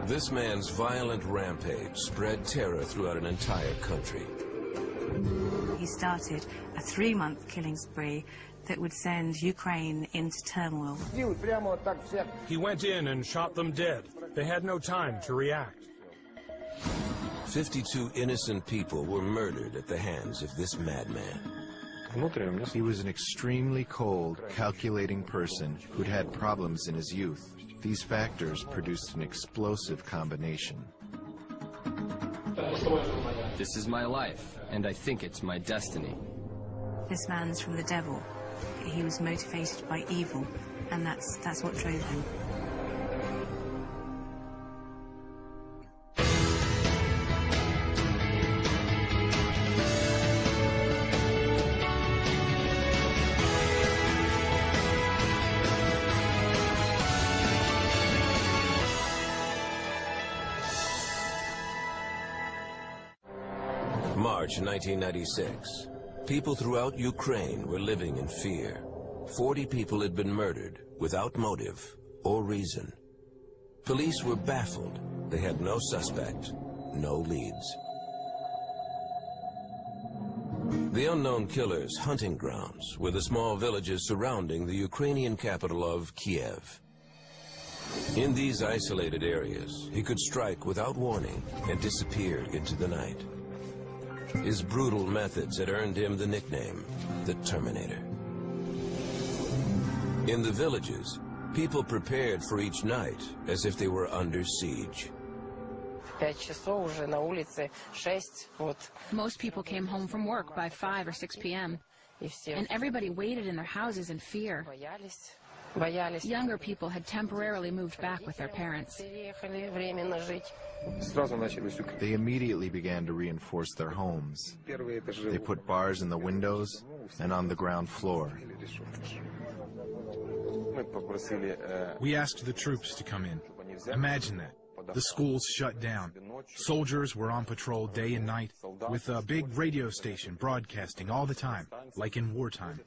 This man's violent rampage spread terror throughout an entire country. He started a 3-month killing spree that would send Ukraine into turmoil. He went in and shot them dead. They had no time to react. 52 innocent people were murdered at the hands of this madman. He was an extremely cold, calculating person who'd had problems in his youth. These factors produced an explosive combination. This is my life, and I think it's my destiny. This man's from the devil. He was motivated by evil, and that's what drove him. March 1996. People throughout Ukraine were living in fear. 40 people had been murdered without motive or reason. Police were baffled. They had no suspect, no leads. The unknown killer's hunting grounds were the small villages surrounding the Ukrainian capital of Kiev. In these isolated areas, he could strike without warning and disappear into the night. His brutal methods had earned him the nickname, the Terminator. In the villages, people prepared for each night as if they were under siege. Most people came home from work by 5 or 6 p.m. and everybody waited in their houses in fear. Younger people had temporarily moved back with their parents. They immediately began to reinforce their homes. They put bars in the windows and on the ground floor. We asked the troops to come in. Imagine that. The schools shut down. Soldiers were on patrol day and night with a big radio station broadcasting all the time, like in wartime.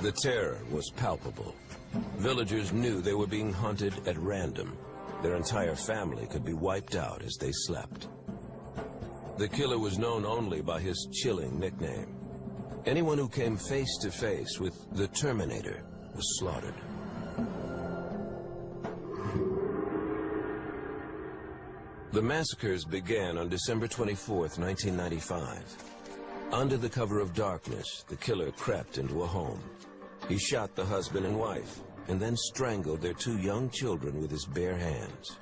The terror was palpable. Villagers knew they were being hunted at random. Their entire family could be wiped out as they slept. The killer was known only by his chilling nickname. Anyone who came face to face with the Terminator was slaughtered. The massacres began on December 24th, 1995. Under the cover of darkness, the killer crept into a home. He shot the husband and wife, and then strangled their 2 young children with his bare hands.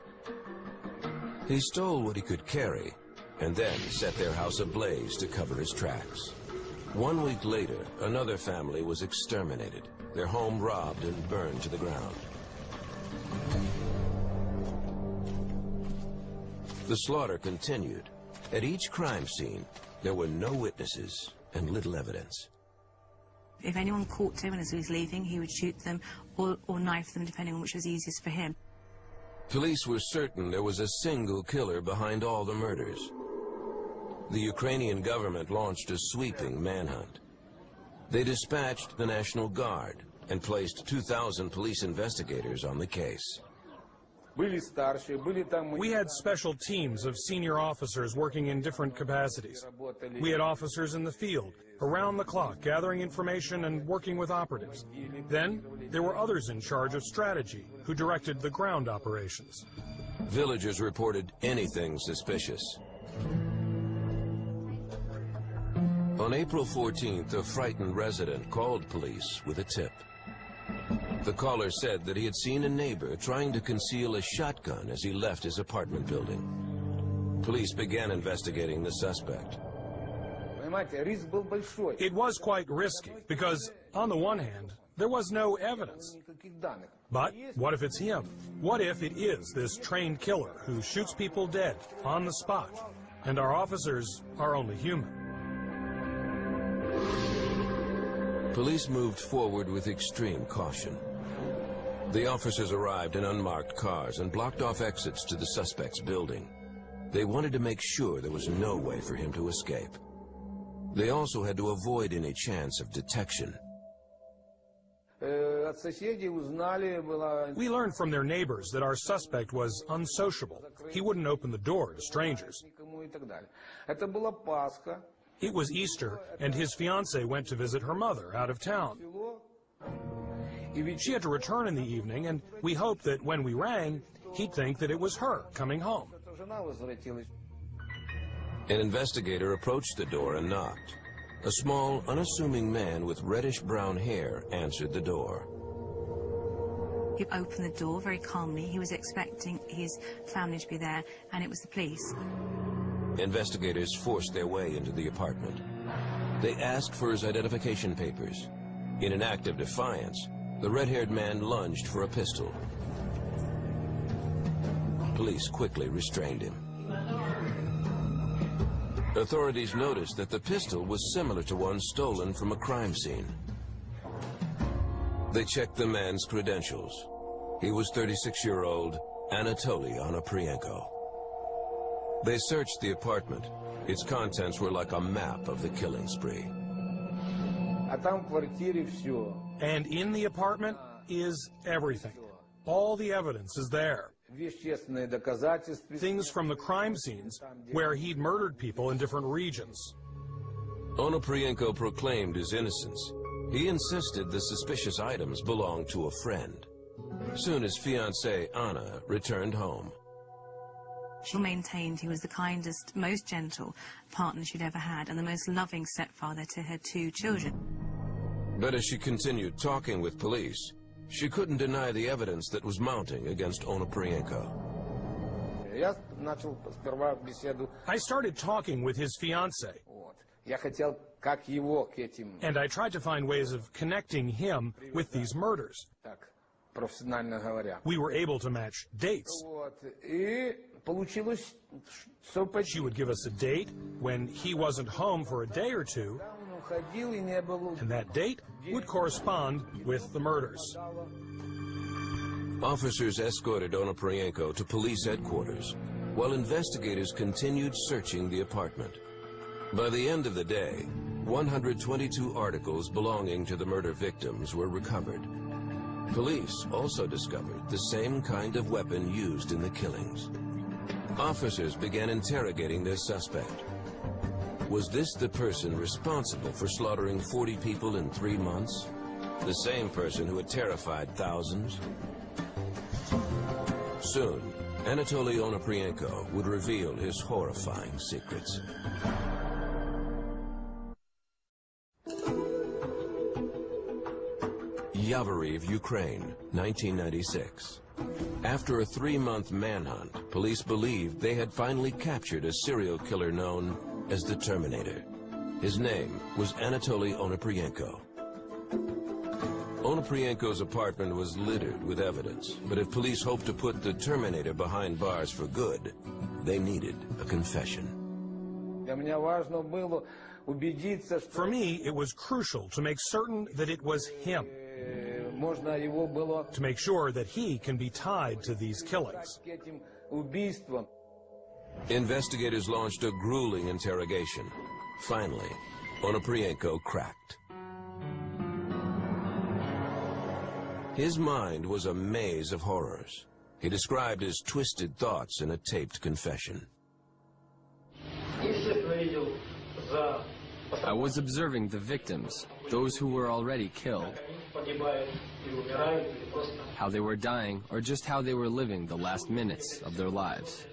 He stole what he could carry, and then set their house ablaze to cover his tracks. 1 week later, another family was exterminated, their home robbed and burned to the ground. The slaughter continued. At each crime scene, there were no witnesses and little evidence. If anyone caught him as he was leaving, he would shoot them or knife them, depending on which was easiest for him. Police were certain there was a single killer behind all the murders. The Ukrainian government launched a sweeping manhunt. They dispatched the National Guard and placed 2,000 police investigators on the case. We had special teams of senior officers working in different capacities. We had officers in the field, around the clock, gathering information and working with operatives. Then, there were others in charge of strategy, who directed the ground operations. Villagers reported anything suspicious. On April 14th, a frightened resident called police with a tip. The caller said that he had seen a neighbor trying to conceal a shotgun as he left his apartment building. Police began investigating the suspect. It was quite risky because, on the one hand, there was no evidence. But what if it's him? What if it is this trained killer who shoots people dead on the spot, and our officers are only human? Police moved forward with extreme caution. The officers arrived in unmarked cars and blocked off exits to the suspect's building. They wanted to make sure there was no way for him to escape. They also had to avoid any chance of detection. We learned from their neighbors that our suspect was unsociable. He wouldn't open the door to strangers. It was Easter, and his fiancée went to visit her mother out of town. She had to return in the evening, and we hoped that when we rang, he'd think that it was her coming home. An investigator approached the door and knocked. A small, unassuming man with reddish-brown hair answered the door. He opened the door very calmly. He was expecting his family to be there, and it was the police. Investigators forced their way into the apartment. They asked for his identification papers. In an act of defiance, the red-haired man lunged for a pistol. Police quickly restrained him. Authorities noticed that the pistol was similar to one stolen from a crime scene. They checked the man's credentials. He was 36-year-old Anatoly Onoprienko. They searched the apartment. Its contents were like a map of the killing spree. And in the apartment is everything. All the evidence is there. Things from the crime scenes where he'd murdered people in different regions. Onoprienko proclaimed his innocence. He insisted the suspicious items belonged to a friend. Soon his fiancée, Anna, returned home. She maintained he was the kindest, most gentle partner she'd ever had, and the most loving stepfather to her 2 children. But as she continued talking with police, she couldn't deny the evidence that was mounting against Onoprienko. I started talking with his fiancée, and I tried to find ways of connecting him with these murders. We were able to match dates. She would give us a date when he wasn't home for a day or two, and that date would correspond with the murders. Officers escorted Onoprienko to police headquarters, while investigators continued searching the apartment. By the end of the day, 122 articles belonging to the murder victims were recovered. Police also discovered the same kind of weapon used in the killings. Officers began interrogating their suspect. Was this the person responsible for slaughtering 40 people in 3 months? The same person who had terrified thousands? Soon, Anatoly Onoprienko would reveal his horrifying secrets. Yavoriv, Ukraine, 1996. After a 3-month manhunt, police believed they had finally captured a serial killer known as the Terminator. His name was Anatoly Onoprienko. Onoprienko's apartment was littered with evidence, but if police hoped to put the Terminator behind bars for good, they needed a confession. For me, it was crucial to make certain that it was him, to make sure that he can be tied to these killings. Investigators launched a grueling interrogation. Finally, Onoprienko cracked. His mind was a maze of horrors. He described his twisted thoughts in a taped confession. I was observing the victims, those who were already killed, how they were dying, or just how they were living the last minutes of their lives.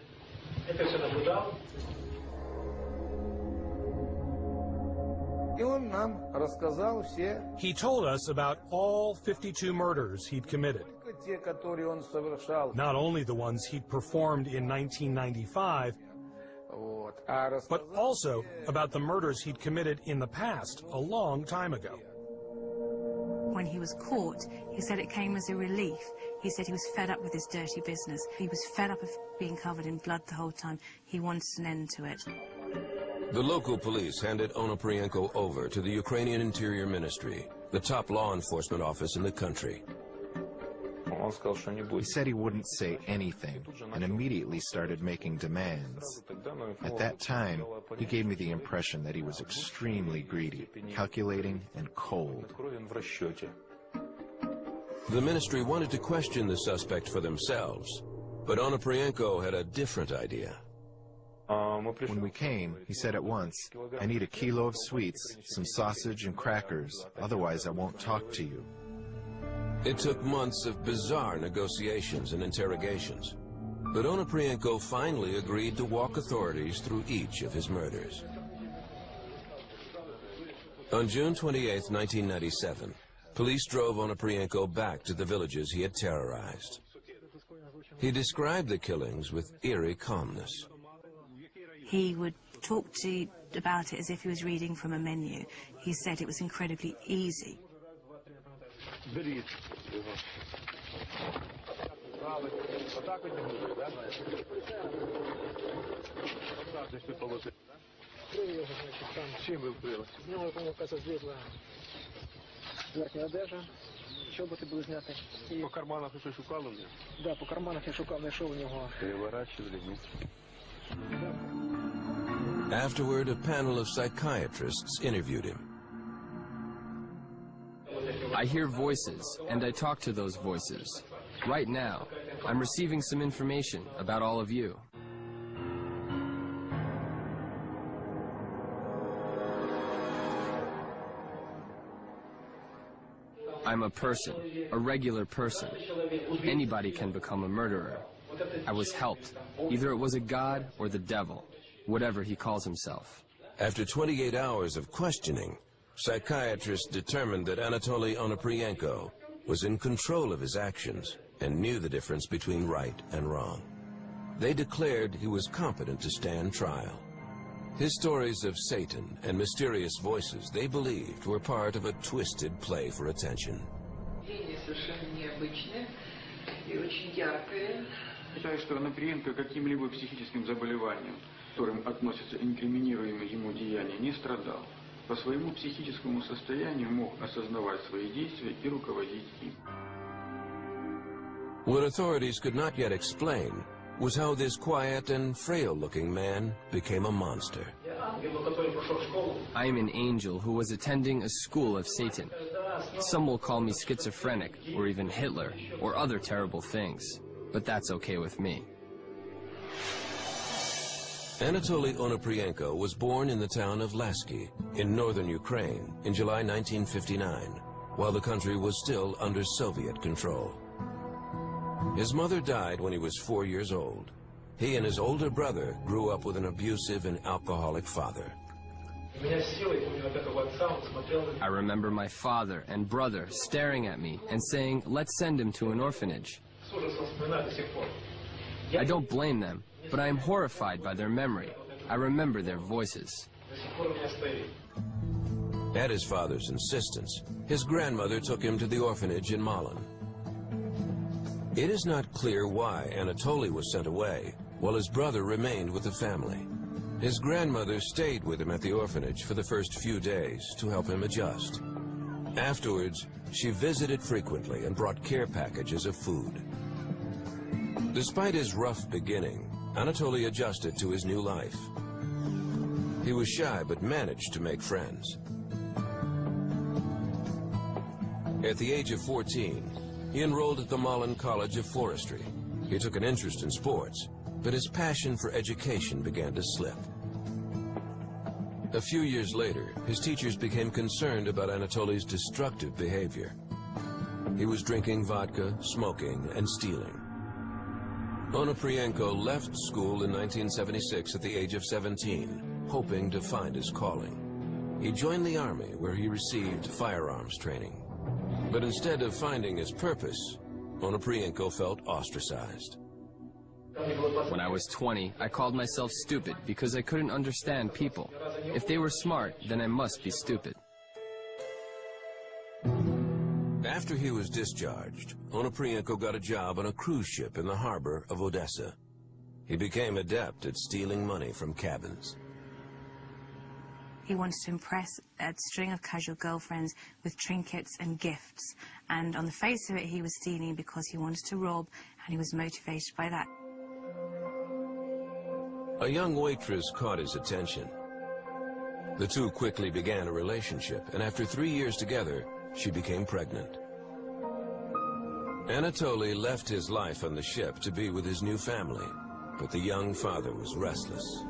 He told us about all 52 murders he'd committed. Not only the ones he'd performed in 1995, but also about the murders he'd committed in the past, a long time ago. When he was caught, he said it came as a relief. He said he was fed up with this dirty business. He was fed up of being covered in blood the whole time. He wanted an end to it. The local police handed Onoprienko over to the Ukrainian Interior Ministry, the top law enforcement office in the country. He said he wouldn't say anything and immediately started making demands. At that time, he gave me the impression that he was extremely greedy, calculating, and cold. The ministry wanted to question the suspect for themselves, but Onoprienko had a different idea. When we came, he said at once, "I need a kilo of sweets, some sausage and crackers, otherwise I won't talk to you." It took months of bizarre negotiations and interrogations, but Onoprienko finally agreed to walk authorities through each of his murders. On June 28, 1997, police drove Onoprienko back to the villages he had terrorized. He described the killings with eerie calmness. He would talk about it as if he was reading from a menu. He said it was incredibly easy. Чоботи були зняті. По карманах ви шукали? Да, по карманах я шукав, знайшов у нього. Переворачували. Afterward, a panel of psychiatrists interviewed him. I hear voices, and I talk to those voices. Right now, I'm receiving some information about all of you. I'm a person, a regular person. Anybody can become a murderer. I was helped. Either it was a god or the devil, whatever he calls himself. After 28 hours of questioning, psychiatrists determined that Anatoly Onoprienko was in control of his actions and knew the difference between right and wrong. They declared he was competent to stand trial. His stories of Satan and mysterious voices they believed were part of a twisted play for attention. Считаю, что Оноprienko каким-либо психическим заболеванием, которым относятся инкриминируемые ему деяния, не страдал. По своему психическому состоянию мог осознавать свои действия и руководить им. What authorities could not yet explain was how this quiet and frail-looking man became a monster. I am an angel who was attending a school of Satan. Some will call me schizophrenic, or even Hitler, or other terrible things, but that's okay with me. Anatoly Onoprienko was born in the town of Lasky in northern Ukraine in July 1959, while the country was still under Soviet control. His mother died when he was 4 years old. He and his older brother grew up with an abusive and alcoholic father. I remember my father and brother staring at me and saying, "Let's send him to an orphanage." I don't blame them, but I am horrified by their memory. I remember their voices. At his father's insistence, his grandmother took him to the orphanage in Malin. It is not clear why Anatoly was sent away, while his brother remained with the family. His grandmother stayed with him at the orphanage for the first few days to help him adjust. Afterwards, she visited frequently and brought care packages of food. Despite his rough beginning, Anatoly adjusted to his new life. He was shy but managed to make friends. At the age of 14, he enrolled at the Malin College of Forestry. He took an interest in sports, but his passion for education began to slip. A few years later, his teachers became concerned about Anatoly's destructive behavior. He was drinking vodka, smoking, and stealing. Onoprienko left school in 1976 at the age of 17, hoping to find his calling. He joined the army, where he received firearms training. But instead of finding his purpose, Onoprienko felt ostracized. When I was 20, I called myself stupid because I couldn't understand people. If they were smart, then I must be stupid. After he was discharged, Onoprienko got a job on a cruise ship in the harbor of Odessa. He became adept at stealing money from cabins. He wanted to impress a string of casual girlfriends with trinkets and gifts. And on the face of it, he was stealing because he wanted to rob, and he was motivated by that. A young waitress caught his attention. The two quickly began a relationship, and after 3 years together, she became pregnant. Anatoly left his life on the ship to be with his new family, but the young father was restless.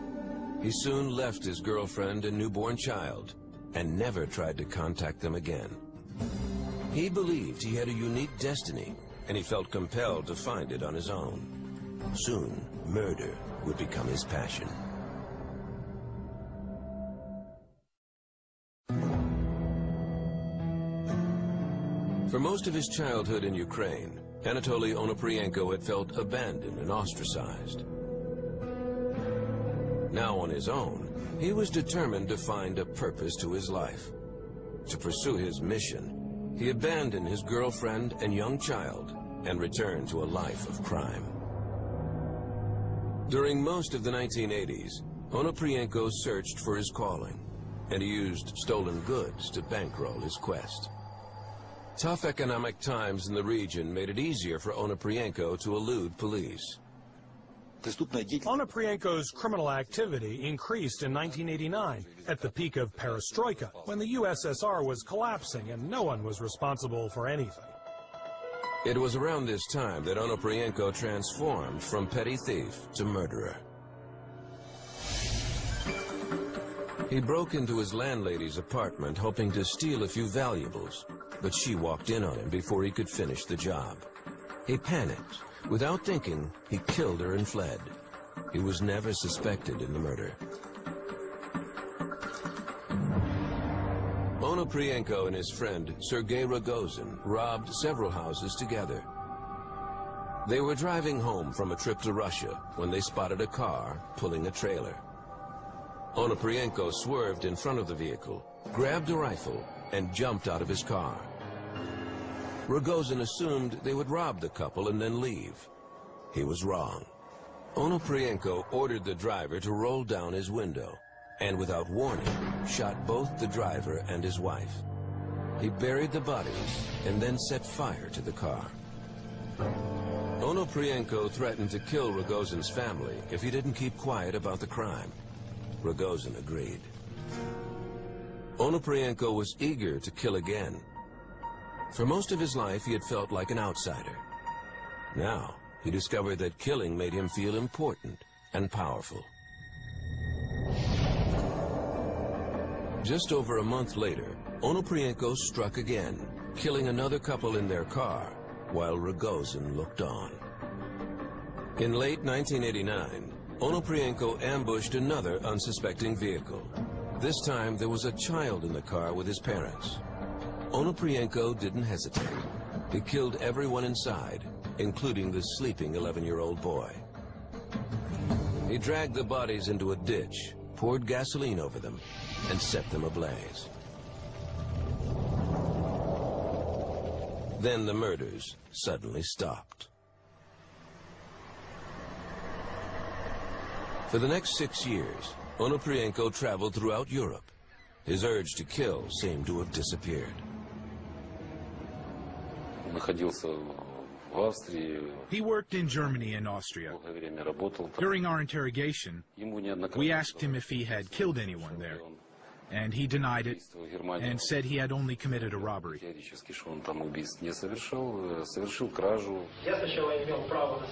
He soon left his girlfriend and newborn child and never tried to contact them again. He believed he had a unique destiny, and he felt compelled to find it on his own. Soon, murder would become his passion. For most of his childhood in Ukraine, Anatoly Onoprienko had felt abandoned and ostracized. Now on his own, he was determined to find a purpose to his life. To pursue his mission, he abandoned his girlfriend and young child and returned to a life of crime. During most of the 1980s, Onoprienko searched for his calling, and he used stolen goods to bankroll his quest. Tough economic times in the region made it easier for Onoprienko to elude police. Onoprienko's criminal activity increased in 1989 at the peak of perestroika, when the USSR was collapsing and no one was responsible for anything. It was around this time that Onoprienko transformed from petty thief to murderer. He broke into his landlady's apartment hoping to steal a few valuables, but she walked in on him before he could finish the job. He panicked. Without thinking, he killed her and fled. He was never suspected in the murder. Onoprienko and his friend Sergei Rogozin robbed several houses together. They were driving home from a trip to Russia when they spotted a car pulling a trailer. Onoprienko swerved in front of the vehicle, grabbed a rifle, and jumped out of his car. Rogozin assumed they would rob the couple and then leave. He was wrong. Onoprienko ordered the driver to roll down his window, and without warning, shot both the driver and his wife. He buried the bodies and then set fire to the car. Onoprienko threatened to kill Rogozin's family if he didn't keep quiet about the crime. Rogozin agreed. Onoprienko was eager to kill again. For most of his life, he had felt like an outsider. Now, he discovered that killing made him feel important and powerful. Just over a month later, Onoprienko struck again, killing another couple in their car, while Rogozin looked on. In late 1989, Onoprienko ambushed another unsuspecting vehicle. This time, there was a child in the car with his parents. Onoprienko didn't hesitate. He killed everyone inside, including the sleeping 11-year-old boy. He dragged the bodies into a ditch, poured gasoline over them, and set them ablaze. Then the murders suddenly stopped. For the next 6 years, Onoprienko traveled throughout Europe. His urge to kill seemed to have disappeared. He worked in Germany and Austria. During our interrogation, we asked him if he had killed anyone there, and he denied it and said he had only committed a robbery.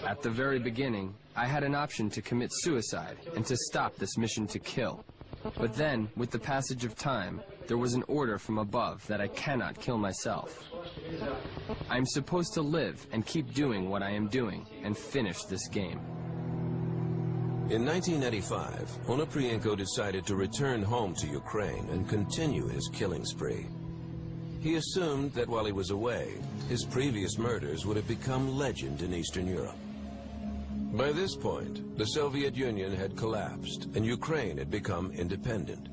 At the very beginning, I had an option to commit suicide and to stop this mission to kill. But then, with the passage of time, there was an order from above that I cannot kill myself. I'm supposed to live and keep doing what I am doing and finish this game. In 1995, Onoprienko decided to return home to Ukraine and continue his killing spree. He assumed that while he was away, his previous murders would have become legend in Eastern Europe. By this point, the Soviet Union had collapsed and Ukraine had become independent.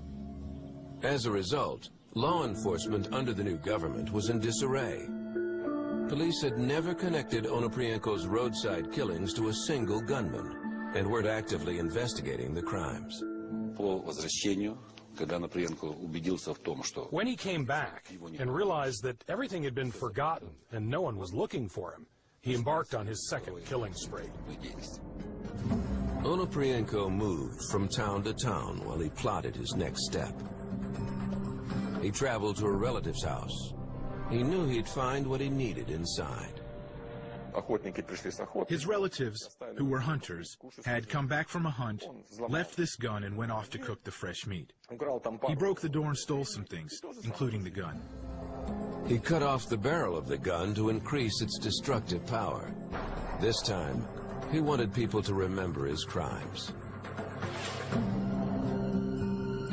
As a result, law enforcement under the new government was in disarray. Police had never connected Onoprienko's roadside killings to a single gunman and weren't actively investigating the crimes. When he came back and realized that everything had been forgotten and no one was looking for him, he embarked on his second killing spree. Onoprienko moved from town to town while he plotted his next step. He traveled to a relative's house. He knew he'd find what he needed inside. His relatives, who were hunters, had come back from a hunt, left this gun, and went off to cook the fresh meat. He broke the door and stole some things, including the gun. He cut off the barrel of the gun to increase its destructive power. This time, he wanted people to remember his crimes.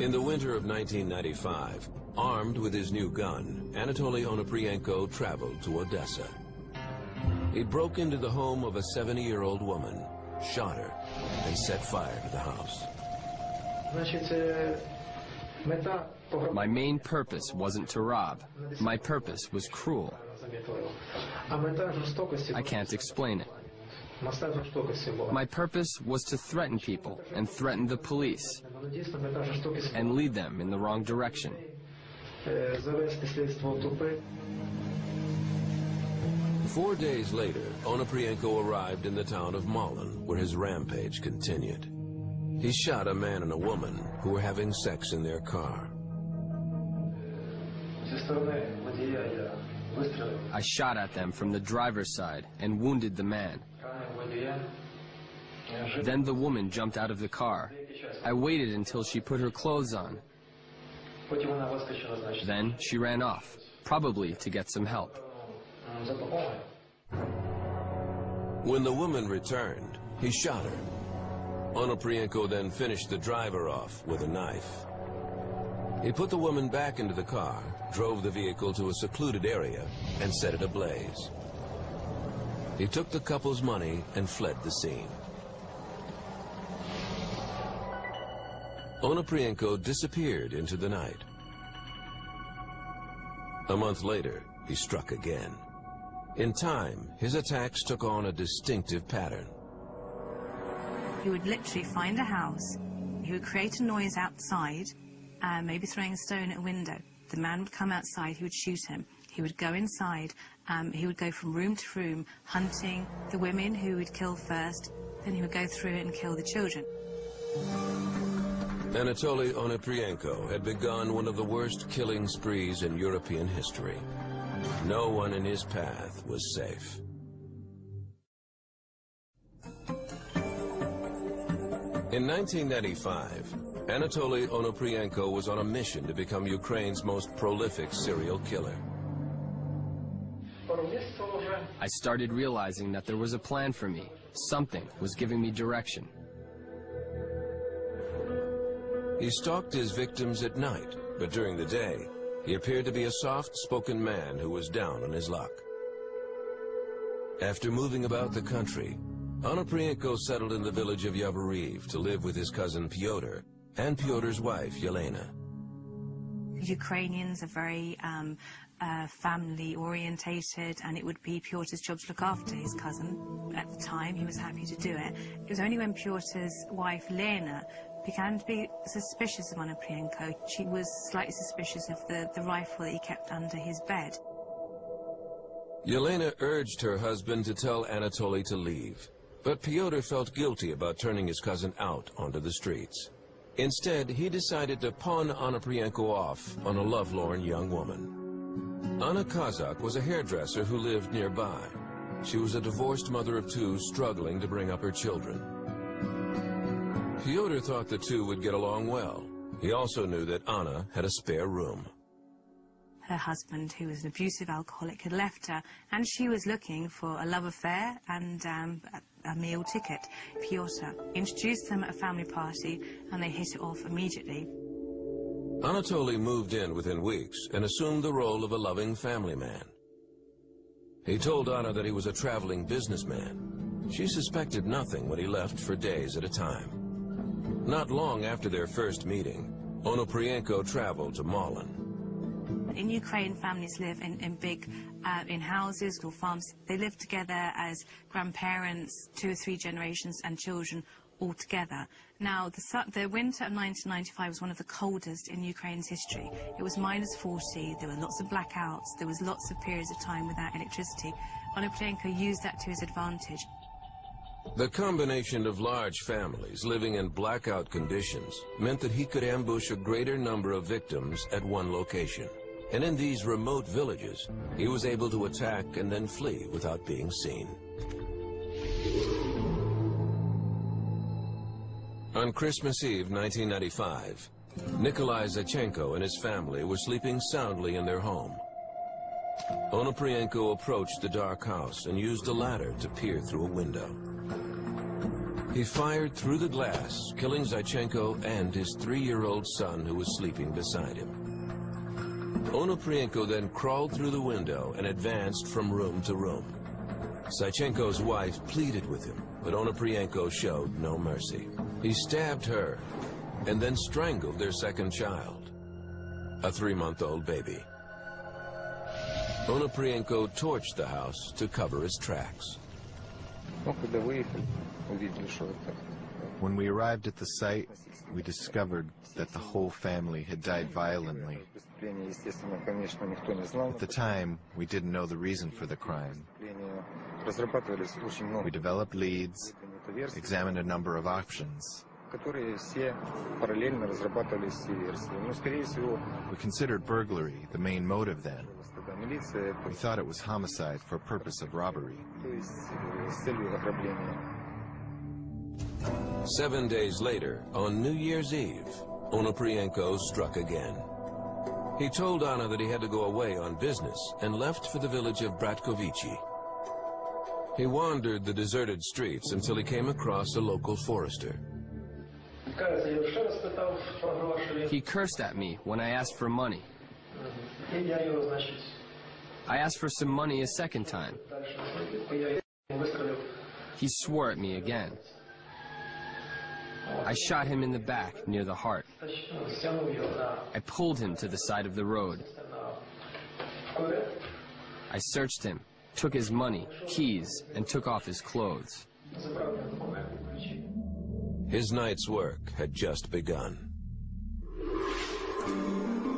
In the winter of 1995, armed with his new gun, Anatoly Onoprienko traveled to Odessa. He broke into the home of a 70-year-old woman, shot her, and set fire to the house. My main purpose wasn't to rob. My purpose was cruel. I can't explain it. My purpose was to threaten people and threaten the police and lead them in the wrong direction. 4 days later, Onoprienko arrived in the town of Malin, where his rampage continued. He shot a man and a woman who were having sex in their car. I shot at them from the driver's side and wounded the man. Then the woman jumped out of the car. I waited until she put her clothes on. Then she ran off, probably to get some help. When the woman returned, he shot her. Onoprienko then finished the driver off with a knife. He put the woman back into the car, drove the vehicle to a secluded area, and set it ablaze. He took the couple's money and fled the scene. Onoprienko disappeared into the night. A month later, he struck again. In time, his attacks took on a distinctive pattern. He would literally find a house, he would create a noise outside, maybe throwing a stone at a window. The man would come outside, he would shoot him. He would go inside, he would go from room to room, hunting the women who would kill first, then he would go through it and kill the children. Anatoly Onoprienko had begun one of the worst killing sprees in European history. No one in his path was safe. In 1995, Anatoly Onoprienko was on a mission to become Ukraine's most prolific serial killer. I started realizing that there was a plan for me. Something was giving me direction. He stalked his victims at night, but during the day, he appeared to be a soft-spoken man who was down on his luck. After moving about the country, Onoprienko settled in the village of Yavoriv to live with his cousin Pyotr and Pyotr's wife, Yelena. Ukrainians are very family-orientated, and it would be Pyotr's job to look after his cousin. At the time, he was happy to do it. It was only when Pyotr's wife, Lena, began to be suspicious of Onoprienko. She was slightly suspicious of the rifle that he kept under his bed. Yelena urged her husband to tell Anatoly to leave, but Pyotr felt guilty about turning his cousin out onto the streets. Instead, he decided to pawn Onoprienko off on a lovelorn young woman. Anna Kazak was a hairdresser who lived nearby. She was a divorced mother of two struggling to bring up her children. Pyotr thought the two would get along well. He also knew that Anna had a spare room. Her husband, who was an abusive alcoholic, had left her, and she was looking for a love affair and a meal ticket. Pyotr introduced them at a family party, and they hit it off immediately. Anatoly moved in within weeks and assumed the role of a loving family man. He told Anna that he was a traveling businessman. She suspected nothing when he left for days at a time. Not long after their first meeting, Onoprienko traveled to Malin. In Ukraine, families live in big in houses or farms. They live together as grandparents, 2 or 3 generations, and children altogether. Now, the winter of 1995 was one of the coldest in Ukraine's history. It was -40, there were lots of blackouts, there was lots of periods of time without electricity. Onoprienko used that to his advantage. The combination of large families living in blackout conditions meant that he could ambush a greater number of victims at one location. And in these remote villages, he was able to attack and then flee without being seen. On Christmas Eve 1995, Nikolai Zachenko and his family were sleeping soundly in their home. Onoprienko approached the dark house and used a ladder to peer through a window. He fired through the glass, killing Zachenko and his 3-year-old son who was sleeping beside him. Onoprienko then crawled through the window and advanced from room to room. Zachenko's wife pleaded with him, but Onoprienko showed no mercy. He stabbed her and then strangled their second child, a 3-month-old baby. Onoprienko torched the house to cover his tracks. When we arrived at the site, we discovered that the whole family had died violently. At the time, we didn't know the reason for the crime. We developed leads, examined a number of options. We considered burglary the main motive then. We thought it was homicide for purpose of robbery. 7 days later, on New Year's Eve, Onoprienko struck again. He told Anna that he had to go away on business and left for the village of Bratkovichi. He wandered the deserted streets until he came across a local forester. He cursed at me when I asked for money. I asked for some money a second time. He swore at me again. I shot him in the back near the heart. I pulled him to the side of the road. I searched him, took his money, keys, and took off his clothes. His night's work had just begun.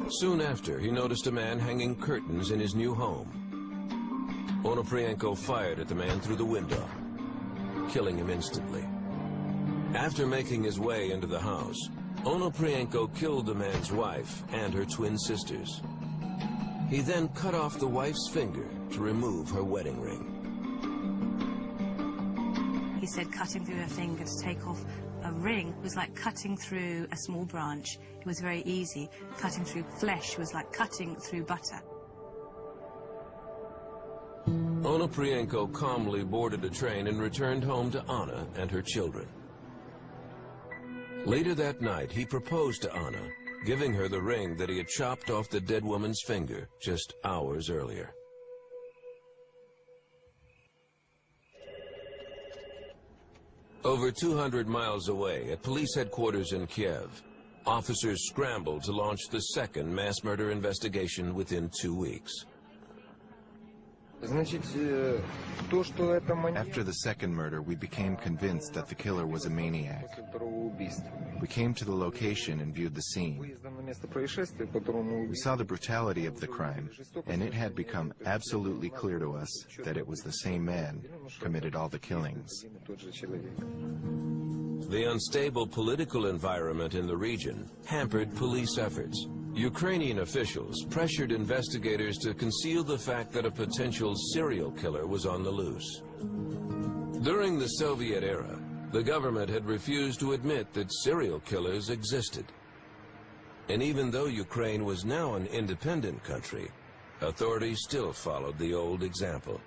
Soon after, he noticed a man hanging curtains in his new home. Onoprienko fired at the man through the window, killing him instantly. After making his way into the house, Onoprienko killed the man's wife and her twin sisters. He then cut off the wife's finger to remove her wedding ring. He said cutting through her finger to take off a ring was like cutting through a small branch. It was very easy. Cutting through flesh was like cutting through butter. Onoprienko calmly boarded a train and returned home to Anna and her children. Later that night, he proposed to Anna, giving her the ring that he had chopped off the dead woman's finger just hours earlier. Over 200 miles away, at police headquarters in Kiev, officers scrambled to launch the second mass murder investigation within 2 weeks. After the second murder, we became convinced that the killer was a maniac. We came to the location and viewed the scene. We saw the brutality of the crime, and it had become absolutely clear to us that it was the same man who committed all the killings. The unstable political environment in the region hampered police efforts. Ukrainian officials pressured investigators to conceal the fact that a potential serial killer was on the loose. During the Soviet era, the government had refused to admit that serial killers existed. And even though Ukraine was now an independent country, authorities still followed the old example.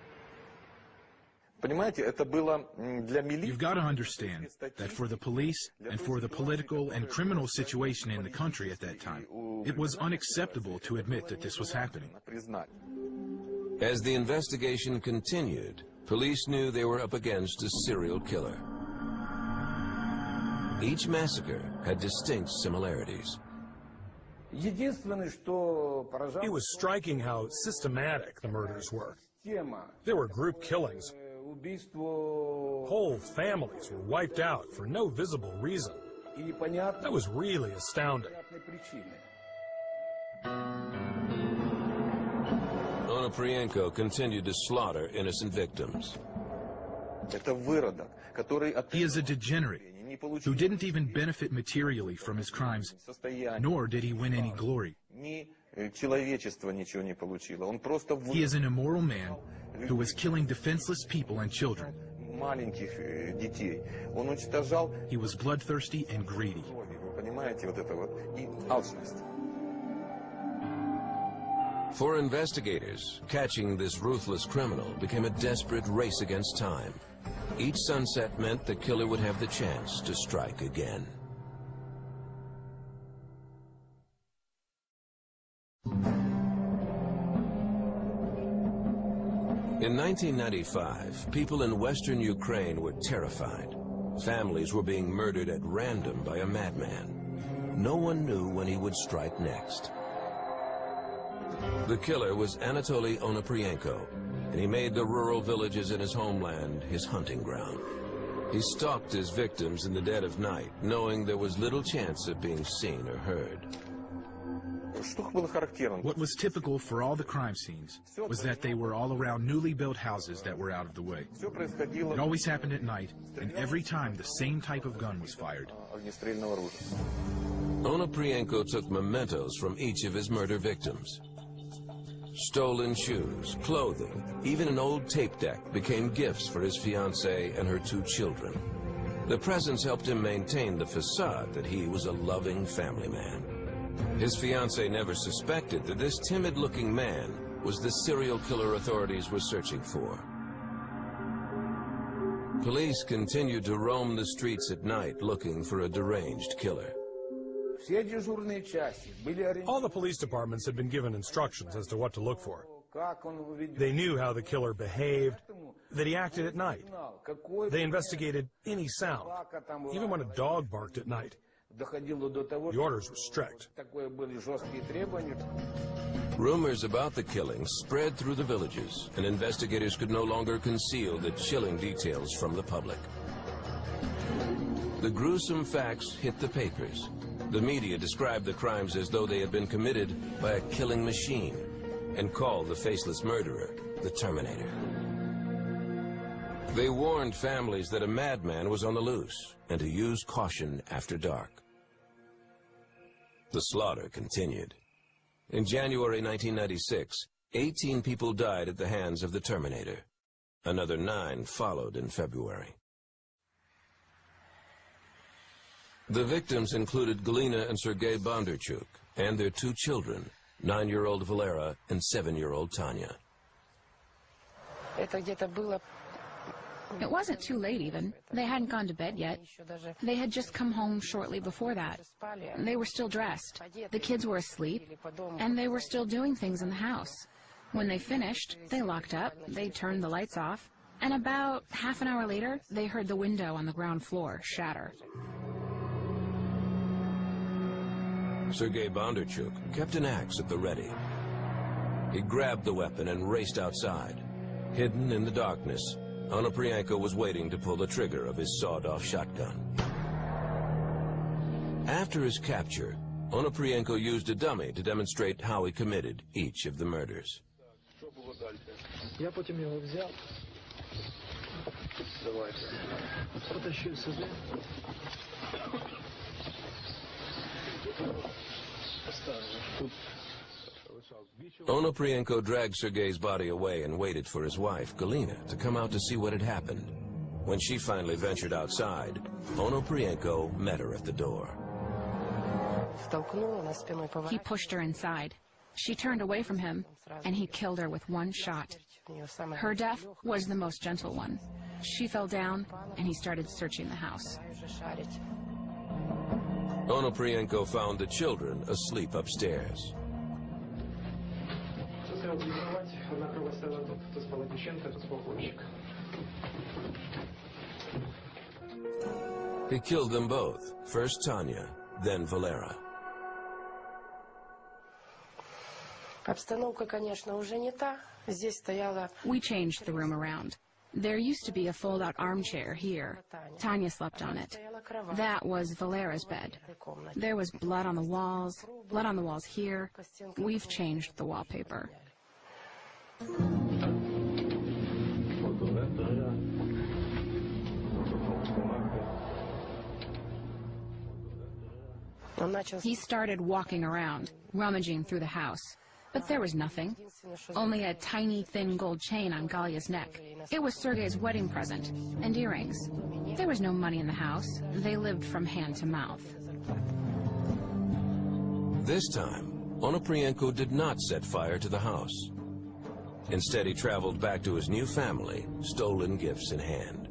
You've got to understand that for the police and for the political and criminal situation in the country at that time, it was unacceptable to admit that this was happening. As the investigation continued, police knew they were up against a serial killer. Each massacre had distinct similarities. It was striking how systematic the murders were. They were group killings. Whole families were wiped out for no visible reason. That was really astounding. Onoprienko continued to slaughter innocent victims. He is a degenerate who didn't even benefit materially from his crimes, nor did he win any glory. He is an immoral man who was killing defenseless people and children. He was bloodthirsty and greedy. For investigators, catching this ruthless criminal became a desperate race against time. Each sunset meant the killer would have the chance to strike again. In 1995, people in western Ukraine were terrified. Families were being murdered at random by a madman. No one knew when he would strike next. The killer was Anatoly Onoprienko, and he made the rural villages in his homeland his hunting ground. He stalked his victims in the dead of night, knowing there was little chance of being seen or heard. What was typical for all the crime scenes was that they were all around newly built houses that were out of the way. It always happened at night, and every time the same type of gun was fired. Onoprienko took mementos from each of his murder victims. Stolen shoes, clothing, even an old tape deck became gifts for his fiancée and her 2 children. The presents helped him maintain the facade that he was a loving family man. His fiancée never suspected that this timid-looking man was the serial killer authorities were searching for. Police continued to roam the streets at night looking for a deranged killer. All the police departments had been given instructions as to what to look for. They knew how the killer behaved, that he acted at night. They investigated any sound, even when a dog barked at night. The orders were strict. Rumors about the killings spread through the villages, and investigators could no longer conceal the chilling details from the public. The gruesome facts hit the papers. The media described the crimes as though they had been committed by a killing machine and called the faceless murderer the Terminator. They warned families that a madman was on the loose and to use caution after dark. The slaughter continued. In January 1996, 18 people died at the hands of the Terminator. Another 9 followed in February. The victims included Galina and Sergei Bondarchuk and their 2 children, 9-year-old Valera and 7-year-old Tanya. It wasn't too late even. They hadn't gone to bed yet. They had just come home shortly before that. They were still dressed. The kids were asleep, and they were still doing things in the house. When they finished, they locked up, they turned the lights off, and about half an hour later, they heard the window on the ground floor shatter. Sergei Bondarchuk kept an axe at the ready. He grabbed the weapon and raced outside. Hidden in the darkness, Onoprienko was waiting to pull the trigger of his sawed-off shotgun. After his capture, Onoprienko used a dummy to demonstrate how he committed each of the murders. Onoprienko dragged Sergei's body away and waited for his wife, Galina, to come out to see what had happened. When she finally ventured outside, Onoprienko met her at the door. He pushed her inside. She turned away from him, and he killed her with 1 shot. Her death was the most gentle one. She fell down, and he started searching the house. Onoprienko found the children asleep upstairs. He killed them both, first Tanya, then Valera. We changed the room around. There used to be a fold-out armchair here. Tanya slept on it. That was Valera's bed. There was blood on the walls here. We've changed the wallpaper. He started walking around, rummaging through the house. But there was nothing. Only a tiny, thin gold chain on Galya's neck. It was Sergei's wedding present, and earrings. There was no money in the house. They lived from hand to mouth. This time, Onoprienko did not set fire to the house. Instead, he traveled back to his new family, stolen gifts in hand.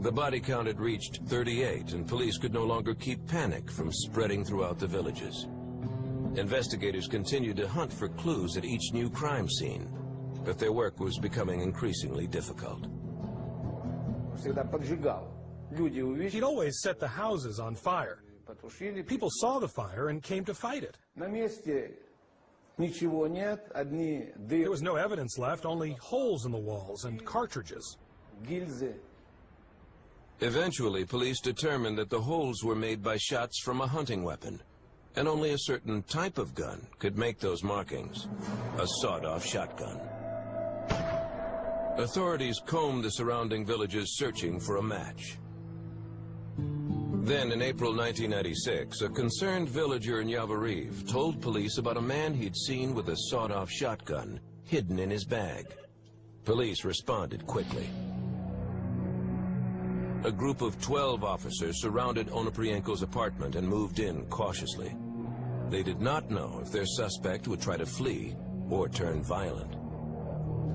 The body count had reached 38, and police could no longer keep panic from spreading throughout the villages. Investigators continued to hunt for clues at each new crime scene, but their work was becoming increasingly difficult. He'd always set the houses on fire. People saw the fire and came to fight it. There was no evidence left, only holes in the walls and cartridges. Eventually, police determined that the holes were made by shots from a hunting weapon, and only a certain type of gun could make those markings, a sawed-off shotgun. Authorities combed the surrounding villages searching for a match. Then, in April 1996, a concerned villager in Yavoriv told police about a man he'd seen with a sawed-off shotgun hidden in his bag. Police responded quickly. A group of 12 officers surrounded Onoprienko's apartment and moved in cautiously. They did not know if their suspect would try to flee or turn violent.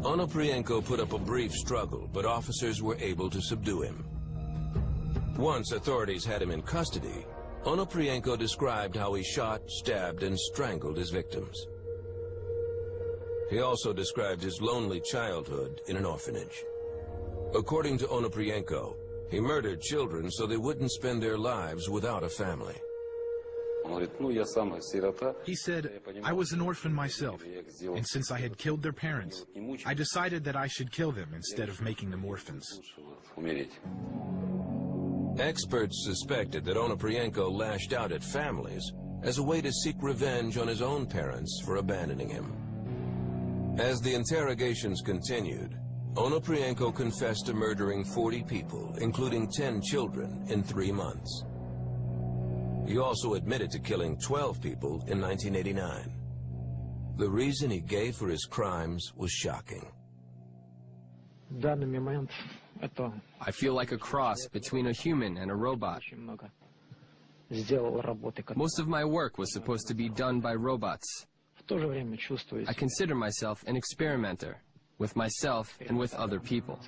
Onoprienko put up a brief struggle, but officers were able to subdue him. Once authorities had him in custody, Onoprienko described how he shot, stabbed, and strangled his victims. He also described his lonely childhood in an orphanage. According to Onoprienko, he murdered children so they wouldn't spend their lives without a family. He said, I was an orphan myself, and since I had killed their parents, I decided that I should kill them instead of making them orphans. Experts suspected that Onoprienko lashed out at families as a way to seek revenge on his own parents for abandoning him. As the interrogations continued, Onoprienko confessed to murdering 40 people, including 10 children, in 3 months. He also admitted to killing 12 people in 1989. The reason he gave for his crimes was shocking. I feel like a cross between a human and a robot. Most of my work was supposed to be done by robots. I consider myself an experimenter, with myself and with other people.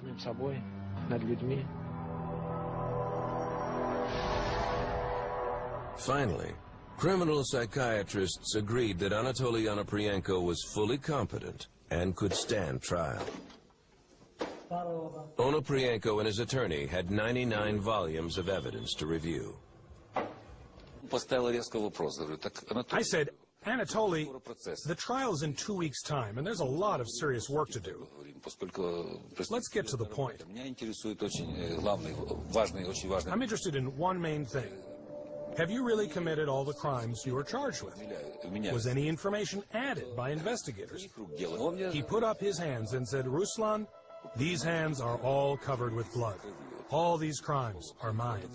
Finally, criminal psychiatrists agreed that Anatoly Onoprienko was fully competent and could stand trial. Onoprienko and his attorney had 99 volumes of evidence to review. I said, Anatoly, the trial's in 2 weeks' time, and there's a lot of serious work to do. Let's get to the point. I'm interested in one main thing. Have you really committed all the crimes you are charged with? Was any information added by investigators? He put up his hands and said, Ruslan, these hands are all covered with blood. All these crimes are mine.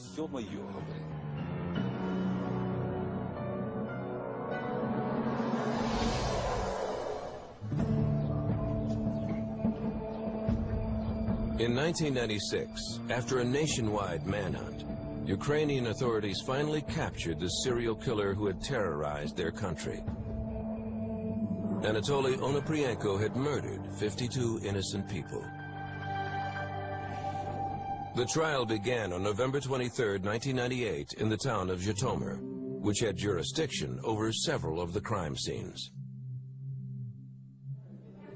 In 1996, after a nationwide manhunt, Ukrainian authorities finally captured the serial killer who had terrorized their country. Anatoly Onoprienko had murdered 52 innocent people. The trial began on November 23, 1998, in the town of Zhytomyr, which had jurisdiction over several of the crime scenes.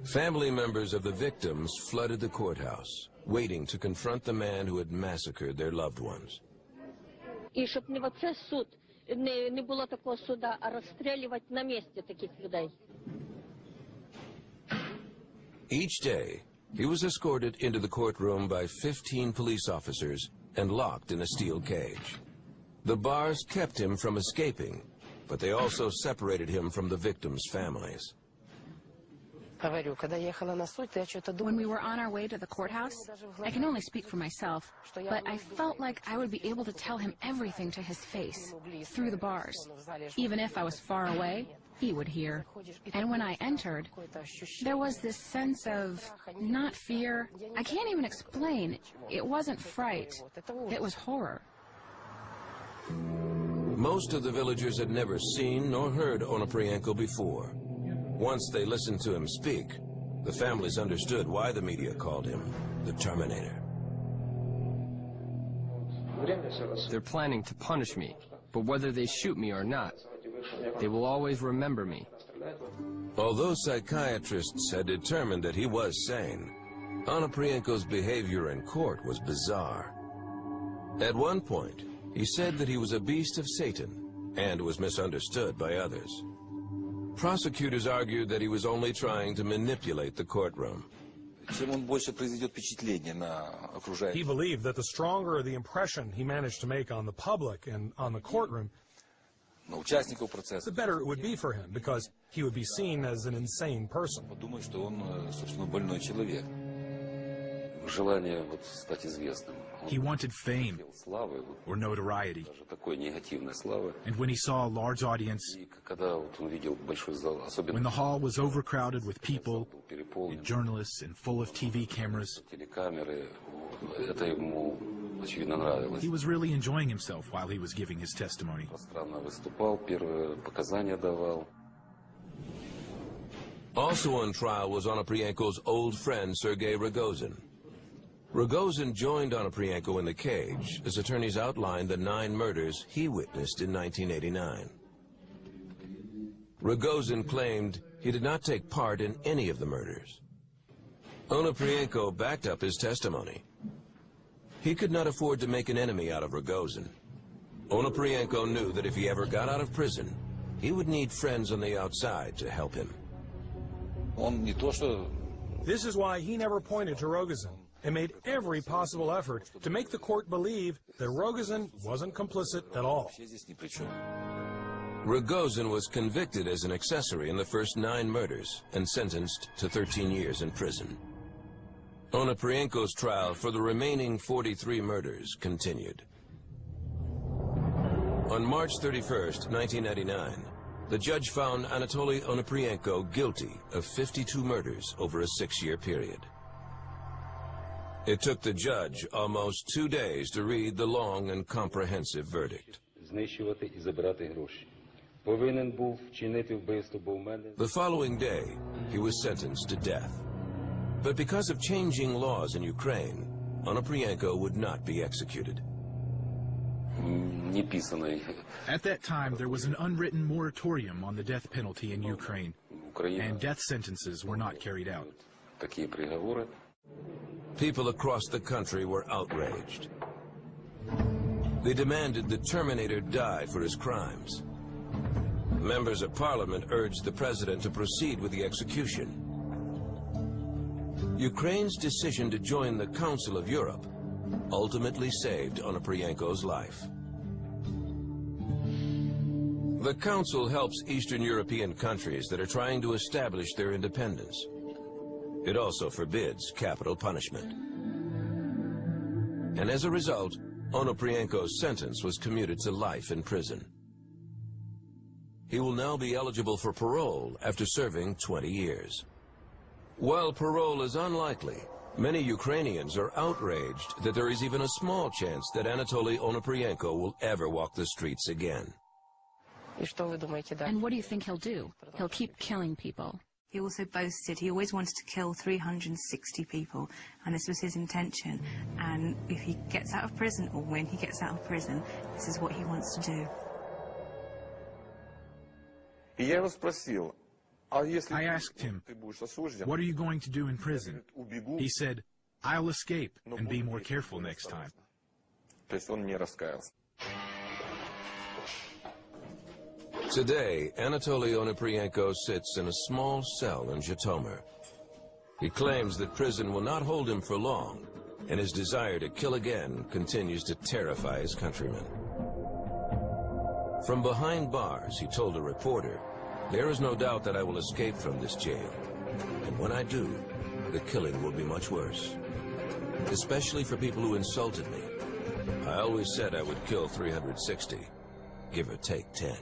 Family members of the victims flooded the courthouse, waiting to confront the man who had massacred their loved ones. І щоб не в оце суд не було такого суда, а розстрілювати на місці таких людей. Each day, he was escorted into the courtroom by 15 police officers and locked in a steel cage. The bars kept him from escaping, but they also separated him from the victims' families. When we were on our way to the courthouse, I can only speak for myself, but I felt like I would be able to tell him everything to his face, through the bars. Even if I was far away, he would hear. And when I entered, there was this sense of not fear. I can't even explain. It wasn't fright. It was horror. Most of the villagers had never seen nor heard Onoprienko before. Once they listened to him speak, the families understood why the media called him the Terminator. They're planning to punish me, but whether they shoot me or not, they will always remember me. Although psychiatrists had determined that he was sane, Onoprienko's behavior in court was bizarre. At one point, he said that he was a beast of Satan and was misunderstood by others. Prosecutors argued that he was only trying to manipulate the courtroom. He believed that the stronger the impression he managed to make on the public and on the courtroom, the better it would be for him, because he would be seen as an insane person. He wanted fame or notoriety. And when he saw a large audience, when the hall was overcrowded with people, and journalists, and full of TV cameras, he was really enjoying himself while he was giving his testimony. Also on trial was Onoprienko's old friend, Sergei Rogozin. Rogozin joined Onoprienko in the cage as attorneys outlined the 9 murders he witnessed in 1989. Rogozin claimed he did not take part in any of the murders. Onoprienko backed up his testimony. He could not afford to make an enemy out of Rogozin. Onoprienko knew that if he ever got out of prison, he would need friends on the outside to help him. This is why he never pointed to Rogozin and made every possible effort to make the court believe that Rogozin wasn't complicit at all. Rogozin was convicted as an accessory in the first 9 murders and sentenced to 13 years in prison. Onoprienko's trial for the remaining 43 murders continued. On March 31st, 1999, the judge found Anatoly Onoprienko guilty of 52 murders over a 6-year period. It took the judge almost 2 days to read the long and comprehensive verdict. The following day, he was sentenced to death. But because of changing laws in Ukraine, Onoprienko would not be executed. At that time, there was an unwritten moratorium on the death penalty in Ukraine, and death sentences were not carried out. People across the country were outraged. They demanded the Terminator die for his crimes. Members of Parliament urged the president to proceed with the execution. Ukraine's decision to join the Council of Europe ultimately saved Onoprienko's life. The Council helps Eastern European countries that are trying to establish their independence. It also forbids capital punishment. And as a result, Onoprienko's sentence was commuted to life in prison. He will now be eligible for parole after serving 20 years. While parole is unlikely, many Ukrainians are outraged that there is even a small chance that Anatoly Onoprienko will ever walk the streets again. And what do you think he'll do? He'll keep killing people. He also boasted he always wanted to kill 360 people, and this was his intention. And if he gets out of prison, or when he gets out of prison, this is what he wants to do. I asked him, "What are you going to do in prison?" He said, "I'll escape and be more careful next time." Today, Anatoly Onoprienko sits in a small cell in Zhytomyr. He claims that prison will not hold him for long, and his desire to kill again continues to terrify his countrymen. From behind bars, he told a reporter, "There is no doubt that I will escape from this jail. And when I do, the killing will be much worse. Especially for people who insulted me. I always said I would kill 360, give or take 10.